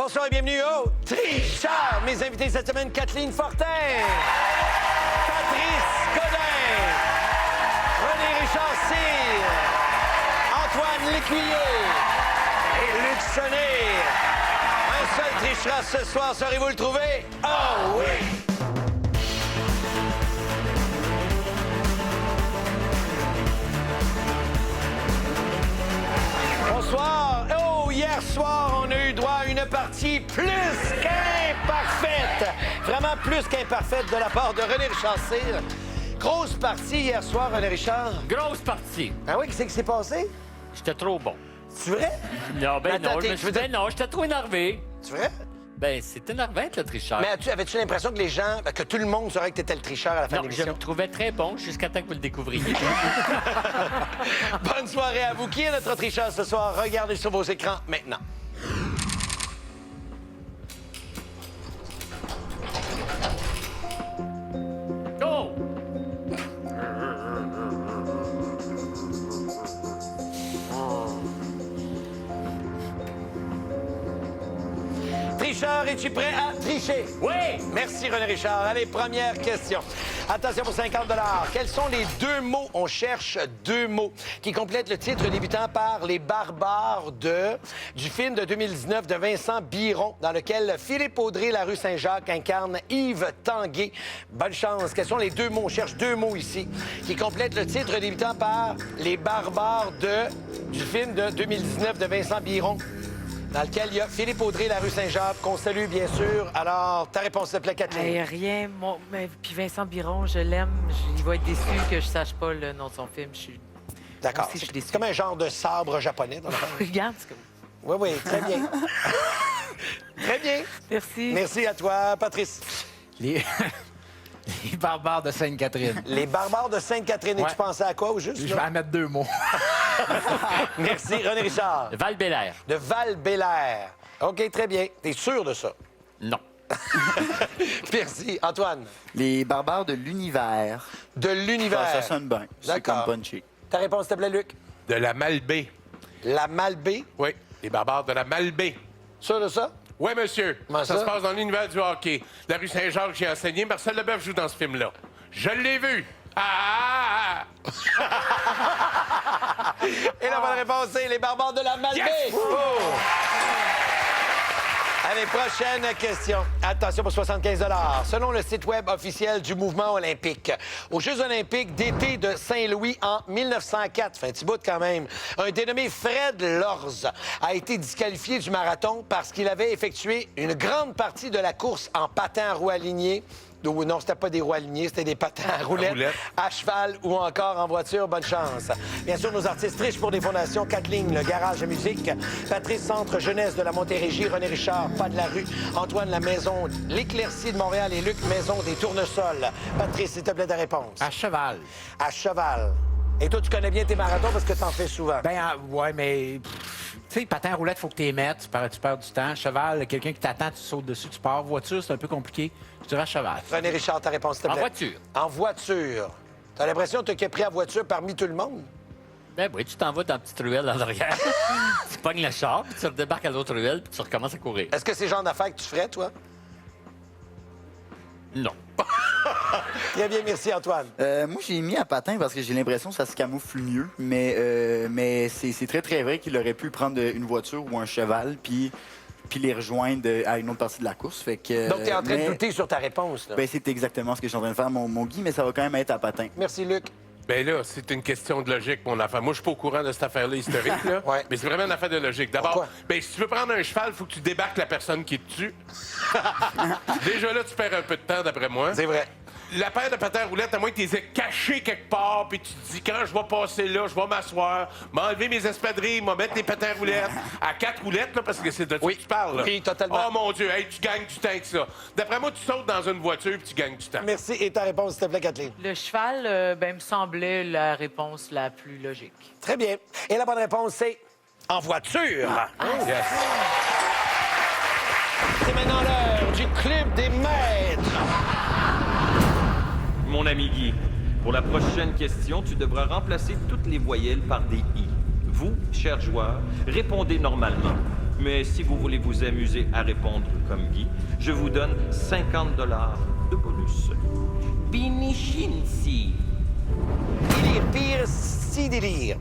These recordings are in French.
bonsoir et bienvenue au Trichard. Mes invités cette semaine, Kathleen Fortin, Patrice Godin, René Richard-Cyr, Antoine Lécuyer et Luc Sonnet. Un seul trichera ce soir, saurez-vous le trouver? Oh oui! Bonsoir. Oh, hier soir, on a eu droit à une partie plus qu'imparfaite. Vraiment plus qu'imparfaite de la part de René Richard-Cyr. Grosse partie hier soir, René Richard. Grosse partie. Ah oui, qu'est-ce qui s'est passé? J'étais trop bon. C'est vrai? Non, ben Attends, non, je me suis dit, non, j'étais trop énervé. C'est vrai? Ben, c'est énervant, le tricheur. Mais avais-tu l'impression que les gens, que tout le monde saurait que t'étais le tricheur à la fin de Non, je l'émission? me trouvais très bon jusqu'à temps que vous le découvriez. Bonne soirée à vous. Qui est notre tricheur ce soir? Regardez sur vos écrans maintenant. Oh! Tricheur, es-tu prêt à tricher? Oui! Merci, René Richard. Allez, première question. Attention pour 50 $. Quels sont les deux mots, on cherche deux mots, qui complètent le titre débutant par Les Barbares du film de 2019 de Vincent Biron, dans lequel Philippe Audrey, la rue Saint-Jacques, incarne Yves Tanguay. Bonne chance. Quels sont les deux mots? On cherche deux mots ici, qui complètent le titre débutant par Les Barbares du film de 2019 de Vincent Biron, dans lequel il y a Philippe Audrey, la rue Saint-Jacques, qu'on salue, bien sûr. Alors, ta réponse, s'il te plaît, Kathleen. Hey, rien. Puis Vincent Biron, je l'aime. Il va être déçu que je sache pas le nom de son film. Je suis... D'accord. Moi aussi, je suis déçue. C'est comme un genre de sabre japonais. Dans le fond. Regarde, c'est comme... Oui, oui, très bien. Très bien. Merci. Merci à toi, Patrice. Les... Les barbares de Sainte-Catherine. Les Barbares de Sainte-Catherine. Et Ouais. tu pensais à quoi, au juste? Je vais en mettre deux mots. Merci, René Richard. Val-Bélair. De Val-Bélair. OK, très bien. T'es sûr de ça? Non. Merci. Antoine. Les barbares de l'univers. De l'univers. Ça sonne bien. C'est D'accord. comme punchy. Ta réponse, s'il te plaît, Luc. De la Malbaie. La Malbaie. Oui, les barbares de la Malbaie. Sûr de ça? Oui, monsieur. Comment ça? Ça se passe dans l'univers du hockey. La rue Saint-Jacques, j'ai enseigné. Marcel Leboeuf joue dans ce film-là. Je l'ai vu. Ah! Et la bonne réponse, c'est les Barbares de la Malbaie. Yes! Oh! Allez, prochaine question. Attention pour 75 $. Selon le site web officiel du mouvement olympique, aux Jeux olympiques d'été de Saint-Louis en 1904, fait un petit bout quand même, un dénommé Fred Lorz a été disqualifié du marathon parce qu'il avait effectué une grande partie de la course en patin à roues alignées. Non, c'était pas des roues alignées, c'était des patins à roulettes, à cheval ou encore en voiture. Bonne chance. Bien sûr, nos artistes trichent pour des fondations. Kathleen, le garage à musique. Patrice, Centre Jeunesse de la Montérégie. René Richard, Pas de la rue. Antoine, la maison L'Éclaircie de Montréal. Et Luc, maison des Tournesols. Patrice, s'il te plaît, ta réponse. À cheval. À cheval. Et toi, tu connais bien tes marathons parce que t'en fais souvent. Ouais, mais... Tu sais, patin à roulette, faut que tu les mettes. Tu perds du temps. Cheval, quelqu'un qui t'attend, tu sautes dessus, tu pars. Voiture, c'est un peu compliqué. Je dirais cheval. René Richard, ta réponse, s'il te plaît. En voiture. En voiture. T'as l'impression que t'es pris à voiture parmi tout le monde? Ben oui, tu t'en vas dans la petite ruelle en arrière. Tu pognes le char, puis tu redébarques à l'autre ruelle, puis tu recommences à courir. Est-ce que c'est le genre d'affaires que tu ferais, toi? Non. Très bien, merci, Antoine. Moi, j'ai mis à patin parce que j'ai l'impression que ça se camoufle mieux. Mais c'est très, très vrai qu'il aurait pu prendre une voiture ou un cheval puis les rejoindre à une autre partie de la course. Fait que, Donc, tu es en train de douter sur ta réponse, là. Ben, c'est exactement ce que je suis en train de faire, mon Guy, mais ça va quand même être à patin. Merci, Luc. Ben là, c'est une question de logique, mon affaire. Moi, je suis pas au courant de cette affaire-là historique, là. Ouais. Mais c'est vraiment une affaire de logique. D'abord, Pourquoi? ben, si tu veux prendre un cheval, il faut que tu débarques la personne qui est dessus. Déjà là, tu perds un peu de temps, d'après moi. C'est vrai. La paire de patins à roulettes, à moins que tu les aies cachés quelque part, puis tu te dis, quand je vais passer là, je vais m'asseoir, m'enlever mes espadrilles, m'en mettre les patins à roulettes, à 4 roulettes, là, parce que c'est de ça que tu parles. Là. Oui, totalement. Oh mon Dieu, hey, tu gagnes du temps avec ça. D'après moi, tu sautes dans une voiture, puis tu gagnes du temps. Merci. Et ta réponse, s'il te plaît, Kathleen. Le cheval, me semblait la réponse la plus logique. Très bien. Et la bonne réponse, c'est en voiture. Yes. C'est maintenant l'heure du Club des maîtres. Mon ami Guy, pour la prochaine question, tu devras remplacer toutes les voyelles par des « i ». Vous, chers joueurs, répondez normalement. Mais si vous voulez vous amuser à répondre comme Guy, je vous donne 50 $ de bonus. Binichinsi. Il est pire si délire.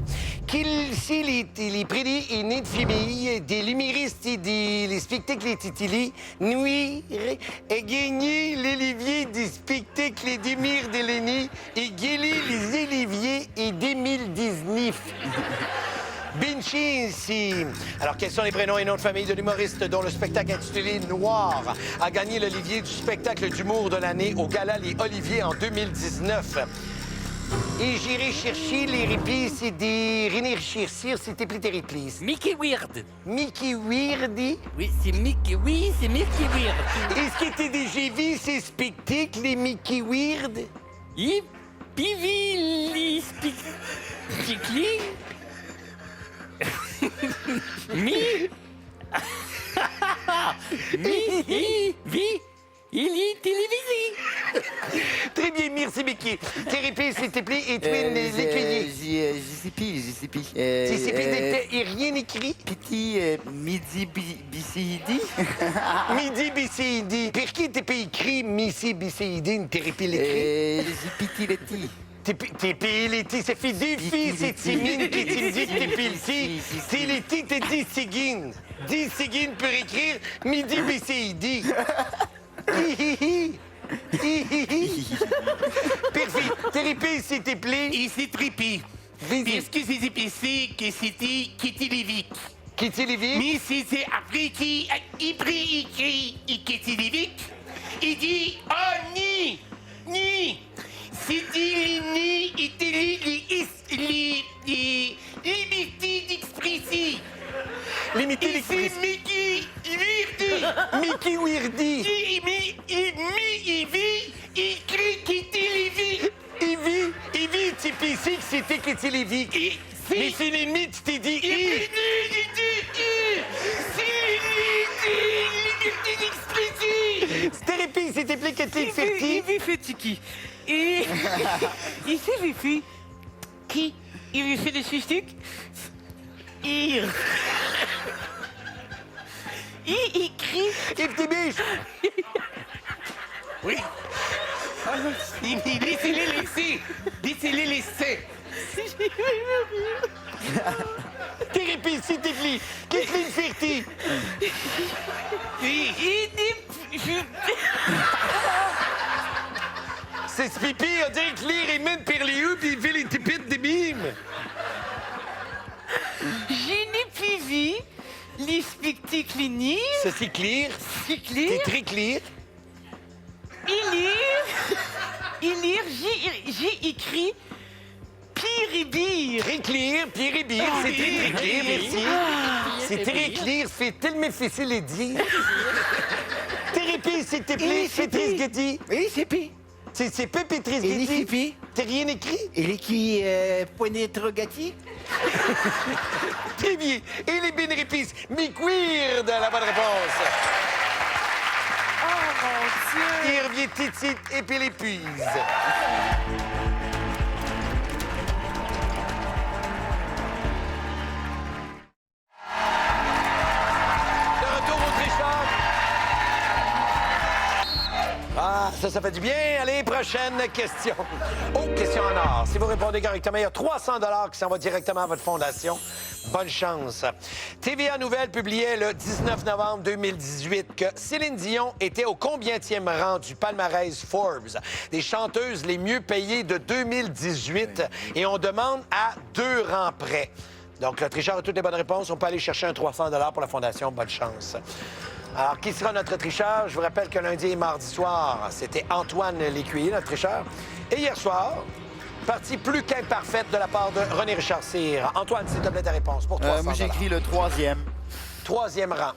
Qu'il si les prédits et nés de famille, des lumiristes et des spectacles et titili, nuire et gagner l'Olivier des spectacles et des mires de l'année et gagner les Oliviers et 2019. Binchinsi. Alors, quels sont les prénoms et noms de famille de l'humoriste dont le spectacle intitulé Noir a gagné l'Olivier du spectacle d'humour de l'année au Gala Les Oliviers en 2019? Et j'irai chercher les réplices et des réfléchir, c'était plus tes réplices. Mickey Weird. Mickey Weirdy. Oui, c'est Mickey Weird. Est-ce que t'es déjà vu ces spectacles, les Mickey Weird? Pivili Spicli. Il est télévisé. Très bien, merci, Mickey. Tes réplices, s'il te plaît, et twin l'écuyer. JCP. Et rien écrit? Petit midi BCD. Midi BCD. Pour qui t'es pas écrit Missy BCD, tes répliques écrites? JPT Letty. T'es piliti, ça fait 2 filles, c'est Timine qui te dit que t'es piliti. C'est l'été, t'es 10 seguines. 10 seguines pour écrire midi BCD. Hihihi. Parfait. Tes répliques, s'il te plaît. Ici Tripi. Puisque c'est épicé que c'était Kitty Levick. Kitty Levick. Mais c'est après qui écrit Kitty Levick. Il dit oh ni. C'était ni les libertés d'expression. Limiter Et l'expression. c'est Mickey Weirdy. Mickey Weirdy. Il vit, écrit Kitty Levick. Il vit, tu pensais que c'était Kitty Levick. Mais c'est l'ennemi, tu t'es dit. Thérapie, s'il te plaît, Kitty Ferti. Il fait tiki. Et il s'est vécu qui il fait des sustiques. Il écrit. Et petit biche. Oui. Laissez-les laisser. Thérapie, s'il te plaît. Kitty Ferti. Oui. C'est ce pipi, on dirait que lire et mine per les puis il fait les tipites des mimes. Je n'ai plus vu les spectacles ni Ça, c'est clear. c'est C'est clair. très clear. J'ai écrit pire et bire. Très clear, Pierre et Bière. C'est très, très clair, merci. C'est très clair, c'est tellement difficile à dire. Thérapie, s'il te plaît, Pétrice Getty. Oui, c'est pis. C'est pas Pétrice Et Getty. l'ICP. T'as rien écrit? Et les qui point d'interrogatif? Très bien. Et les bonnes réponses. Mick Weird, la bonne réponse. Oh mon Dieu. Il revient titite et puis l'épuise. De retour au tricheur. Ah, ça fait du bien. Allez, prochaine question. Oh, question en or. Si vous répondez correctement, il y a 300 $ qui s'en vont directement à votre fondation. Bonne chance. TVA Nouvelles publiait le 19 novembre 2018 que Céline Dion était au combientième rang du palmarès Forbes des chanteuses les mieux payées de 2018 et on demande à 2 rangs près. Donc, le tricheur a toutes les bonnes réponses. On peut aller chercher un 300 $ pour la fondation. Bonne chance. Alors, qui sera notre tricheur? Je vous rappelle que lundi et mardi soir, c'était Antoine Lécuyer, notre tricheur. Et hier soir, partie plus qu'imparfaite de la part de René Richard Cyr. Antoine, s'il te plaît, ta réponse pour 300 Moi, j'ai écrit le 3e. 3e rang.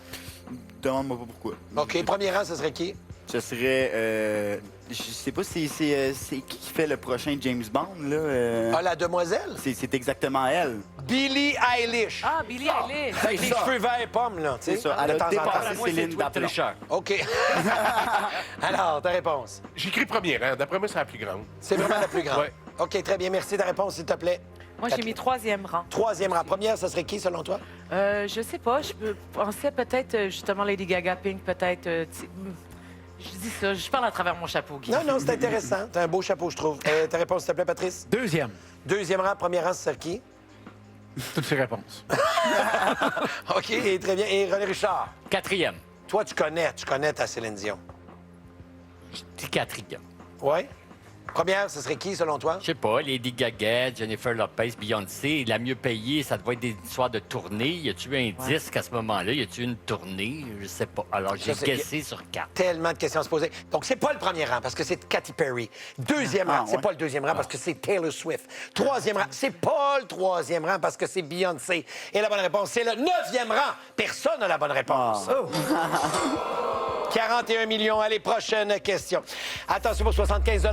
Demande-moi pas pourquoi. OK, premier rang, ce serait qui? Ce serait... je sais pas si c'est qui fait le prochain James Bond, là. Ah, la demoiselle? C'est exactement elle. Billie Eilish. Ah, Billie Eilish. Avec les cheveux verts pommes, là. tu sais, C'est ça. de Elle temps a en temps. dépassé Céline Dion. OK. Alors, ta réponse. J'écris premier rang. D'après moi, c'est la plus grande. C'est vraiment la plus grande. Ouais. OK, très bien. Merci. Ta réponse, s'il te plaît. Moi, j'ai mis 3e rang. 3e rang. Première, ça serait qui, selon toi? Je sais pas. Je pensais peut-être, justement, Lady Gaga, Pink, peut-être. Je dis ça. Je parle à travers mon chapeau, Guy. Non, c'est intéressant. T'as un beau chapeau, je trouve. Ta réponse, s'il te plaît, Patrice? 2e. 2e rang. Premier rang, ça serait qui? Toutes ces réponses. OK, et très bien. Et René Richard? 4e. Toi, tu connais ta Céline Dion. Je dis 4e. Oui? Première, ce serait qui, selon toi? Je sais pas, Lady Gaga, Jennifer Lopez, Beyoncé, la mieux payée, ça doit être des histoires de tournée. Y a-tu eu un disque à ce moment-là? Y a-tu eu une tournée? Je sais pas. Alors, j'ai Ça, c'est- guessé sur 4. Tellement de questions à se poser. Donc, c'est pas le premier rang parce que c'est Katy Perry. 2e rang, c'est ouais. pas le 2e rang parce que c'est Taylor Swift. 3e rang, c'est pas le 3e rang parce que c'est Beyoncé. Et la bonne réponse, c'est le 9e rang. Personne n'a la bonne réponse. 41 millions. Allez, prochaine question. Attention pour 75 $.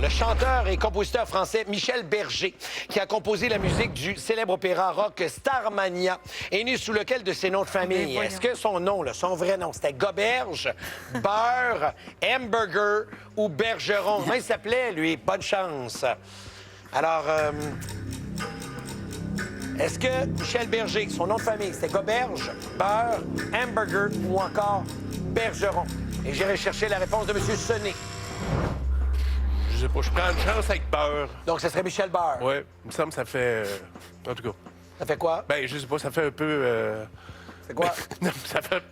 Le chanteur et compositeur français Michel Berger, qui a composé la musique du célèbre opéra rock Starmania, est né sous lequel de ses noms de famille? voyons. Est-ce que son nom, là, son vrai nom, c'était Goberge, Beurre, Hamburger ou Bergeron? Comment il s'appelait, lui? Bonne chance. Alors, est-ce que Michel Berger, son nom de famille, c'était Goberge, Beurre, Hamburger ou encore Bergeron? Et j'irai chercher la réponse de M. Sonnet. Je sais pas, je prends une chance avec beurre. Donc, ce serait Michel Beurre. Ouais, il me semble que ça fait... En tout cas, Ça fait quoi? ben, je sais pas, ça fait un peu... C'est quoi? Non, ça fait...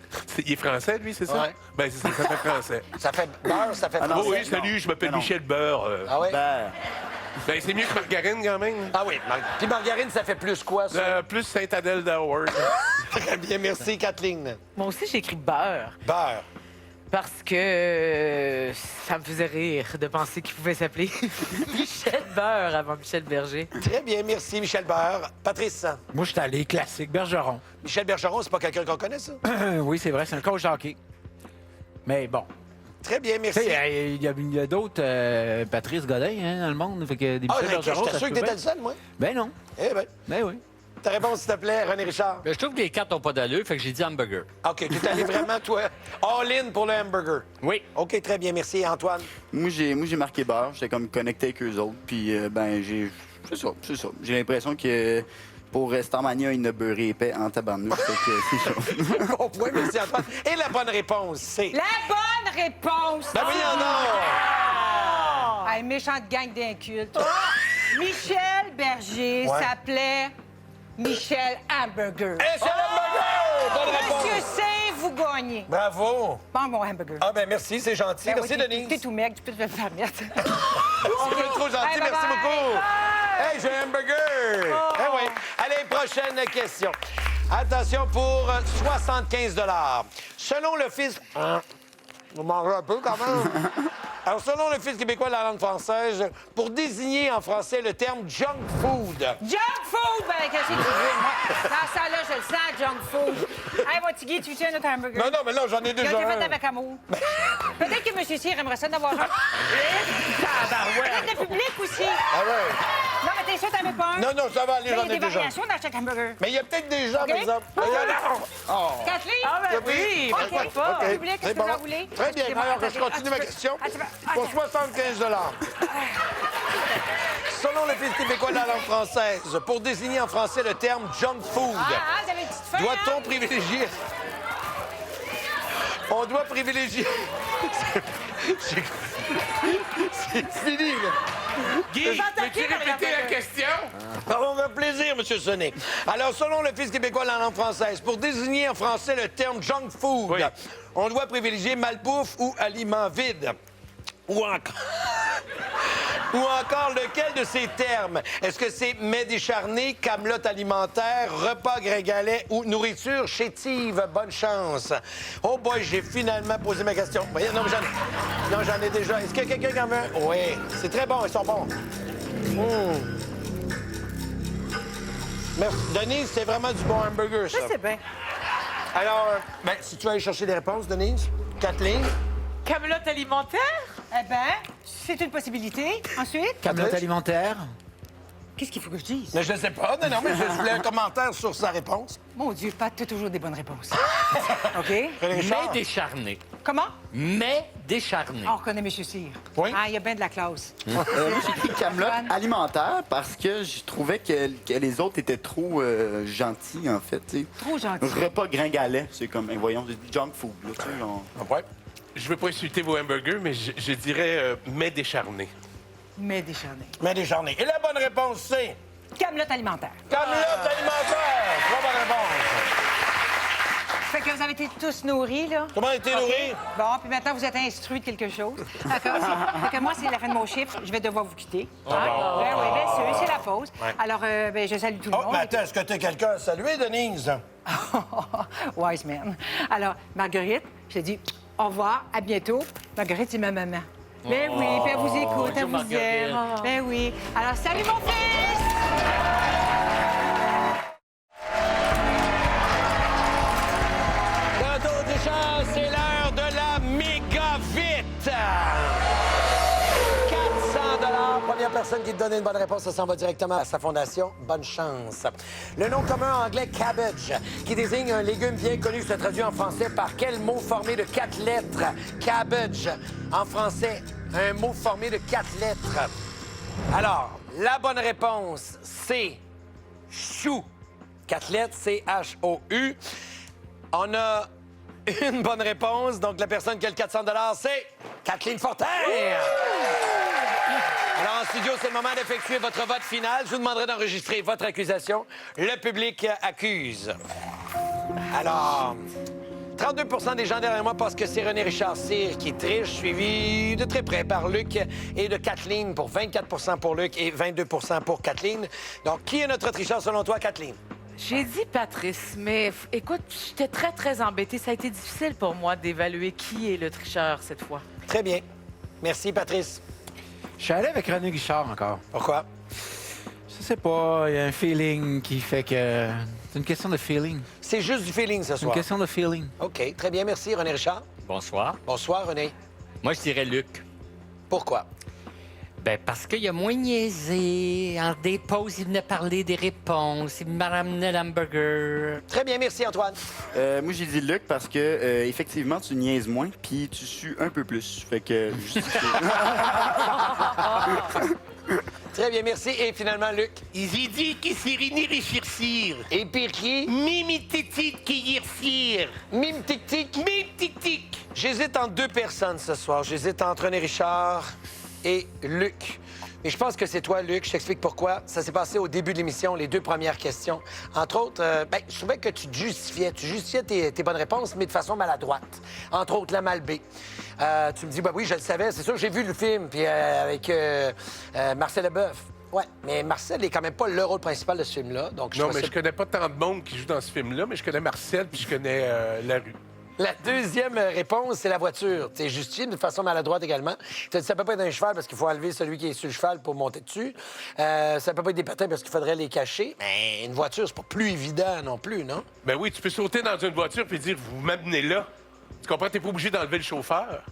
Il est français, lui, c'est ça? Ouais. Ben, c'est ça, ça fait français. Ça fait beurre, ça fait Ah non, français? Oh oui, salut, je m'appelle Non. Michel Beurre. Ah oui? Ben, Ben, c'est mieux que margarine, quand même. Ah oui. Puis margarine, ça fait plus quoi, ça? Plus Sainte-Adèle d'Howard. Très bien, merci, Kathleen. Moi aussi, j'ai écrit beurre. Beurre. Parce que ça me faisait rire de penser qu'il pouvait s'appeler Michel Beurre avant Michel Berger. Très bien, merci, Michel Beurre. Patrice, Moi, je suis allé classique. Bergeron. Michel Bergeron, c'est pas quelqu'un qu'on connaît, ça? Oui, c'est vrai, c'est un coach de hockey. Mais bon. Très bien, Tu merci. sais, il y a d'autres Patrice Godin hein, dans le monde. Fait que des Ah, Michel Bergeron, j'étais ça sûr se que peut t'étais bien. le seul, moi. Ben non. Eh bien, Ben oui. ta réponse, s'il te plaît, René Richard. Mais je trouve que les 4 n'ont pas d'allure, fait que j'ai dit hamburger. OK, tu es allé vraiment, toi, all-in pour le hamburger. Oui. OK, très bien, merci. Et Antoine? moi, j'ai marqué beurre. J'étais comme connecté avec eux autres. Puis, ben, c'est ça. J'ai l'impression que pour Starmania, il ne beurrait épais en tabarnouche. Fait que c'est ça. Bon point, merci, Antoine. Et la bonne réponse, c'est... La bonne réponse! Ben voyons donc! Ah, une méchante gang d'incultes. Michel Berger Ouais. s'appelait Michel Hamburger. Et c'est l'hamburger! Bonne Monsieur réponse! C, vous gagnez. Bravo! Bon, mon hamburger. Ah ben merci, c'est gentil. Ben Merci, oui, Denise. T'es tout mec, tu peux te faire permettre. C'est trop gentil, Hey, merci bye-bye. beaucoup. Hey, j'ai un hamburger. Oh. Eh oui. Allez, prochaine question. Attention pour 75 $. Selon l'Office... Hein? Vous mangez un peu quand même. Alors, selon l'Office québécois de la langue française, pour désigner en français le terme junk food, Junk food! Ben, qu'est-ce que tu veux, moi? Dans ça, là, je le sens, junk food. Hey, mon Tigui, tu tiens notre hamburger? Non, mais là, j'en ai Il a déjà été fait un. avec amour. Peut-être que M. Cyr aimerait ça d'avoir un. Peut-être le public aussi. Ah ouais. Non, mais t'es sûr que t'en avais pas un? Non, ça va aller, Il y j'en a ai des déjà. variations dans chaque hamburger. Mais il y a peut-être des gens, OK. par exemple. Kathleen? Ah, ben Oui. oui, OK. pourquoi pas? OK. Public, est-ce C'est que bon. vous en voulez? Très bien. Excusez-moi, Alors, je attendez. continue ma tu peux- question. tu peux- Pour 75 $. Selon l'Office québécois de la langue française, pour désigner en français le terme junk food, vous avez une petite feuille, doit-on hein? privilégier... On doit privilégier... C'est fini, là. Guy, peux-tu répéter la question? Ça va me faire plaisir, M. Sonnet. Alors, selon l'Office québécois de la langue française, pour désigner en français le terme junk food, Oui. on doit privilégier malbouffe ou aliment vide. Ou encore... Ou encore, lequel de ces termes? Est-ce que c'est mets décharné, camelote alimentaire, repas gringalet ou nourriture chétive? Bonne chance. Oh boy, j'ai finalement posé ma question. Voyez, non, j'en ai déjà. Est-ce qu'il y a quelqu'un qui en veut un? Oui, c'est très bon, ils sont bons. Merci. Denise, c'est vraiment du bon hamburger, ça. Je sais bien. Alors, si tu veux aller chercher des réponses, Denise, Kathleen, Camelote alimentaire? Eh ben, c'est une possibilité. Ensuite? Camelote alimentaire. Qu'est-ce qu'il faut que je dise? Mais je sais pas. Non, mais je voulais un commentaire sur sa réponse. Mon Dieu, Pat, t'as toujours des bonnes réponses. OK? René Mais Richard? décharné. Comment? Mais décharné. On reconnaît M. Cyr. Oui. Ah, il y a bien de la classe. Moi, j'ai écrit Camelot Antoine? alimentaire parce que je trouvais que les autres étaient trop gentils, en fait. Tu sais. Trop gentil. Repas gringalet, c'est comme, voyons, du junk food. Là, tu sais, genre. Ouais. Je veux pas insulter vos hamburgers, mais je dirais mets décharné. Mais décharné. Mais décharné. Et la bonne réponse, c'est... Camelote alimentaire. Camelote alimentaire. Trois bonnes réponses. Fait que vous avez été tous nourris, là. Comment a été OK. nourri? Bon, puis maintenant, vous êtes instruits de quelque chose. D'accord? Fait que moi, c'est la fin de mon chiffre. Je vais devoir vous quitter. Ben oui, bien sûr, c'est la pause. Alors, ben, je salue tout le Oh, monde. mais attends, est-ce que t'es quelqu'un à saluer, Denise? Wise man. Alors, Marguerite, je te dis au revoir, à bientôt. Marguerite, c'est ma maman. Ben oui, puis elle vous écoute, elle bonjour, vous aime. Marguerite. Ben oui. Alors, salut mon fils! Gâteau des chances, c'est l'heure de la méga vite! 400 $. Première personne qui te donne une bonne réponse, ça s'en va directement à sa fondation. Bonne chance. Le nom commun anglais cabbage, qui désigne un légume bien connu, se traduit en français par quel mot formé de 4 lettres? Cabbage. En français, un mot formé de 4 lettres. Alors, la bonne réponse, c'est chou. 4 lettres, C-H-O-U. On a une bonne réponse. Donc, la personne qui a le 400 $, c'est Kathleen Fortin. Alors, en studio, c'est le moment d'effectuer votre vote final. Je vous demanderai d'enregistrer votre accusation. Le public accuse. Alors, 32 % des gens derrière moi pensent que c'est René Richard Cyr qui triche, suivi de très près par Luc et de Kathleen pour 24 % pour Luc et 22 % pour Kathleen. Donc, qui est notre tricheur selon toi, Kathleen? J'ai dit Patrice, mais écoute, j'étais très, très embêtée. Ça a été difficile pour moi d'évaluer qui est le tricheur cette fois. Très bien. Merci, Patrice. Je suis allé avec René Richard encore. Pourquoi? Je sais pas, il y a un feeling qui fait que... C'est une question de feeling. C'est juste du feeling ce C'est une soir. question de feeling. OK, très bien. Merci, René Richard. Bonsoir. Bonsoir, René. Moi, je dirais Luc. Pourquoi? Ben, parce qu'il a moins niaisé. En des pauses, il venait parler des réponses. Il me ramenait l'hamburger. Très bien, merci, Antoine. Moi, j'ai dit Luc parce que, effectivement, tu niaises moins, puis tu sues un peu plus. Fait que, Très bien, merci. Et finalement, Luc. Ils y dit qui c'est René Richard Cyr. Et pire qui? Mimi Titit qui y refire. Mime tic-tic. Mime tic-tic. J'hésite entre deux personnes ce soir. J'hésite entre René Richard et Luc. Mais je pense que c'est toi, Luc. Je t'explique pourquoi. Ça s'est passé au début de l'émission, les deux premières questions. Entre autres, je trouvais que tu justifiais tes bonnes réponses, mais de façon maladroite. Entre autres, la Malbaie. Tu me dis, oui, je le savais. C'est sûr, j'ai vu le film, puis avec Marcel Leboeuf. Ouais, mais Marcel n'est quand même pas le rôle principal de ce film-là. Donc Non, mais je connais pas tant de monde qui joue dans ce film-là, mais je connais Marcel puis je connais la rue. La deuxième réponse, c'est la voiture. Tu justifié de façon maladroite également. Tu as dit ça peut pas être un cheval parce qu'il faut enlever celui qui est sur le cheval pour monter dessus. Ça peut pas être des patins parce qu'il faudrait les cacher. Mais une voiture, c'est pas plus évident non plus, non? Ben oui, tu peux sauter dans une voiture puis dire vous m'amenez là. Tu comprends? T'es pas obligé d'enlever le chauffeur.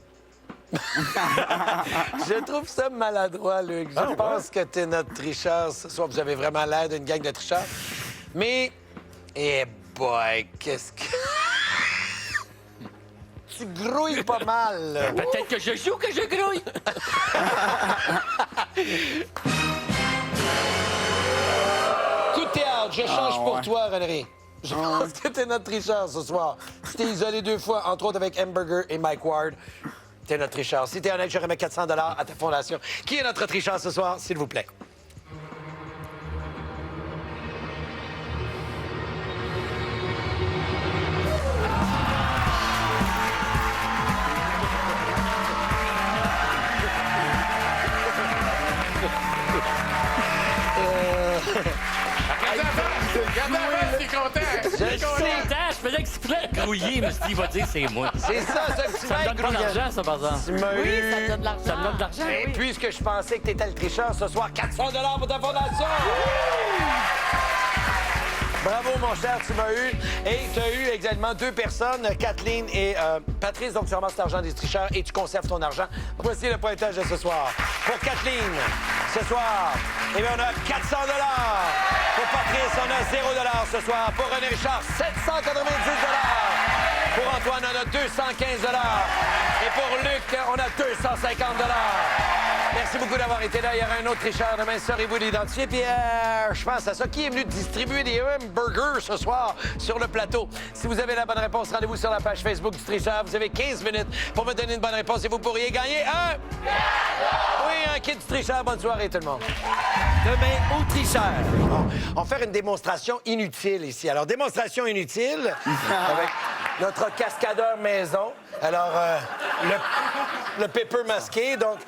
Je trouve ça maladroit, Luc. Je pense que t'es notre tricheur ce soir. Vous avez vraiment l'air d'une gang de tricheurs. Mais, boy, qu'est-ce que... Tu grouilles pas mal. Peut-être que je joue, que je grouille. Coup de théâtre, je change pour toi, René. Je pense que t'es notre tricheur ce soir. Tu t'es isolé 2 fois, entre autres avec Hamburger et Mike Ward. T'es notre tricheur. Si t'es honnête, je remets 400 $ à ta fondation. Qui est notre tricheur ce soir, s'il vous plaît? Regarde, t'es content. Je suis content. Je faisais exprès de grouiller. Je me suis dit, il va dire c'est moi. C'est ça, ce petit Ça me mec donne pas grouillant. d'argent, ça, par exemple. Tu m'as Oui, eu. ça te donne de l'argent. Ça me donne de l'argent. Et puisque je pensais que t'étais le tricheur ce soir, 400 $ pour ta fondation! Bravo, mon cher, tu m'as eu. Et tu as eu exactement 2 personnes, Kathleen et Patrice. Donc, tu ramasses l'argent des tricheurs et tu conserves ton argent. Voici le pointage de ce soir. Pour Kathleen, ce soir, eh bien, on a 400 $. Pour Patrice, on a 0 $ ce soir. Pour René Richard, 790 $. Pour Antoine, on a 215 $. Et pour Luc, on a 250 $. Merci beaucoup d'avoir été là. Il y aura un autre tricheur demain. Saurez-vous l'identifier. Puis, je pense à ça. Qui est venu distribuer des hamburgers ce soir sur le plateau? Si vous avez la bonne réponse, rendez-vous sur la page Facebook du tricheur. Vous avez 15 minutes pour me donner une bonne réponse et vous pourriez gagner un... Oui, un kit du tricheur. Bonne soirée, tout le monde. Demain, au tricheur. Bon, on va faire une démonstration inutile ici. Alors, démonstration inutile avec notre cascadeur maison. Alors, le pepper masqué, donc...